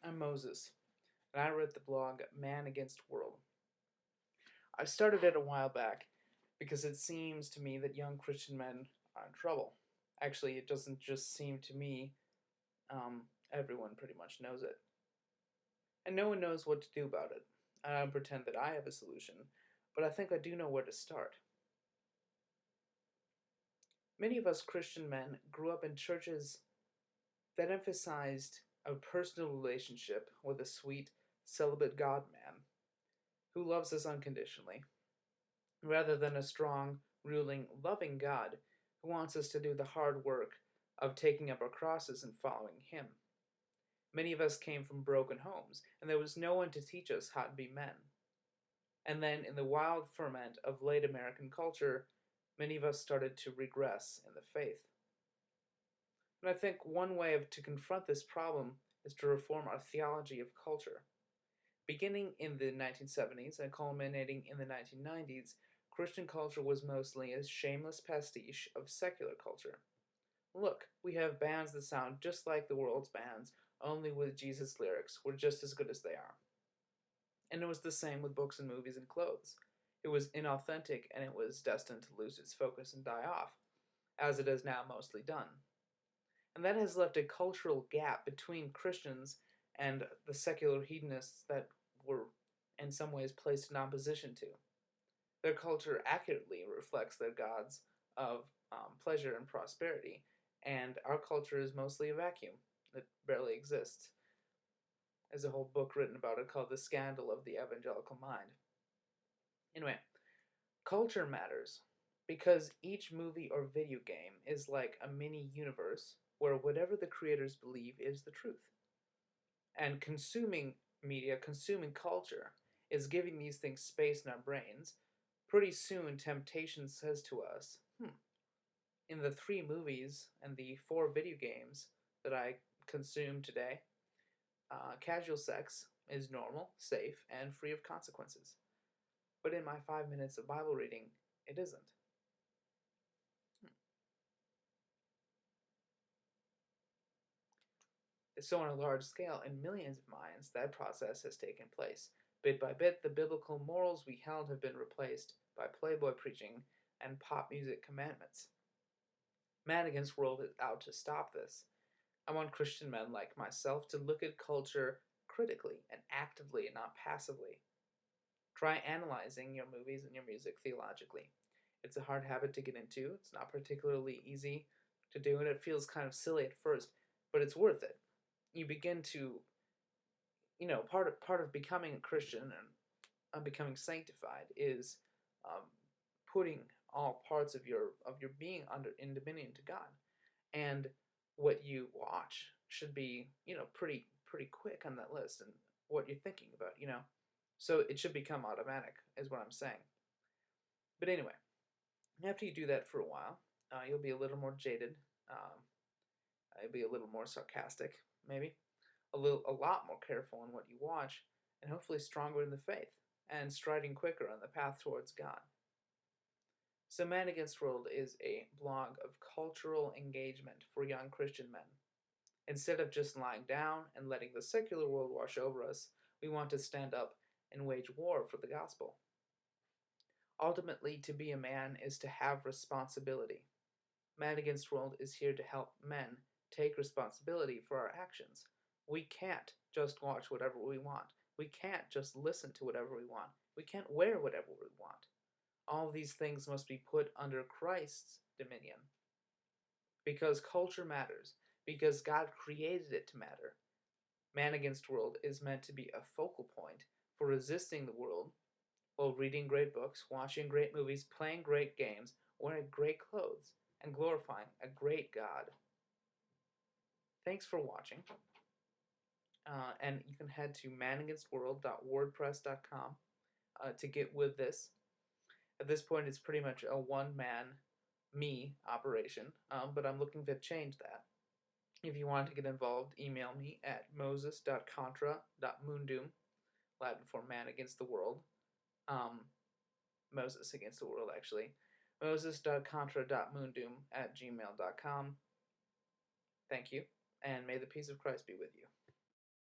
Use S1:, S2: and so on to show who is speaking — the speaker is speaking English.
S1: I'm Moses, and I wrote the blog Man Against World. I started it a while back because it seems to me that young Christian men are in trouble. Actually, it doesn't just seem to me, everyone pretty much knows it. And no one knows what to do about it. I don't pretend that I have a solution, but I think I do know where to start. Many of us Christian men grew up in churches that emphasized a personal relationship with a sweet, celibate God man who loves us unconditionally, rather than a strong, ruling, loving God who wants us to do the hard work of taking up our crosses and following Him. Many of us came from broken homes, and there was no one to teach us how to be men. And then, in the wild ferment of late American culture, many of us started to regress in the faith. And I think one way to confront this problem is to reform our theology of culture. Beginning in the 1970s and culminating in the 1990s, Christian culture was mostly a shameless pastiche of secular culture. Look, we have bands that sound just like the world's bands, only with Jesus lyrics. We're just as good as they are. And it was the same with books and movies and clothes. It was inauthentic and it was destined to lose its focus and die off, as it has now mostly done. And that has left a cultural gap between Christians and the secular hedonists that were, in some ways, placed in opposition to. Their culture accurately reflects their gods of pleasure and prosperity, and our culture is mostly a vacuum that barely exists. There's a whole book written about it called The Scandal of the Evangelical Mind. Anyway, culture matters because each movie or video game is like a mini universe where whatever the creators believe is the truth. And consuming media, consuming culture, is giving these things space in our brains. Pretty soon, temptation says to us, in the 3 movies and the 4 video games that I consume today, casual sex is normal, safe, and free of consequences. But in my 5 minutes of Bible reading, it isn't. So on a large scale, in millions of minds, that process has taken place. Bit by bit, the biblical morals we held have been replaced by playboy preaching and pop music commandments. Man Against World is out to stop this. I want Christian men like myself to look at culture critically and actively and not passively. Try analyzing your movies and your music theologically. It's a hard habit to get into. It's not particularly easy to do, and it feels kind of silly at first, but it's worth it. You begin to, part of becoming a Christian and becoming sanctified is um, putting all parts of your being under in dominion to God, and what you watch should be pretty quick on that list, and what you're thinking about, so it should become automatic, is what I'm saying. But anyway, after you do that for a while, you'll be a little more jaded. Um, you'll be a little more sarcastic, maybe a lot more careful in what you watch, and hopefully stronger in the faith and striding quicker on the path towards God. So, Man Against World is a blog of cultural engagement for young Christian men. Instead of just lying down and letting the secular world wash over us, we want to stand up and wage war for the gospel. Ultimately, to be a man is to have responsibility. Man Against World is here to help men take responsibility for our actions. We can't just watch whatever we want. We can't just listen to whatever we want. We can't wear whatever we want. All of these things must be put under Christ's dominion. Because culture matters. Because God created it to matter. Man Against World is meant to be a focal point for resisting the world while reading great books, watching great movies, playing great games, wearing great clothes, and glorifying a great God. Thanks for watching. And you can head to managainstworld.wordpress.com to get with this. At this point, it's pretty much a one-man, me operation, but I'm looking to change that. If you want to get involved, email me at moses.contra.mundum, Latin for man against the world. Moses against the world, actually. moses.contra.mundum@gmail.com. Thank you, and may the peace of Christ be with you.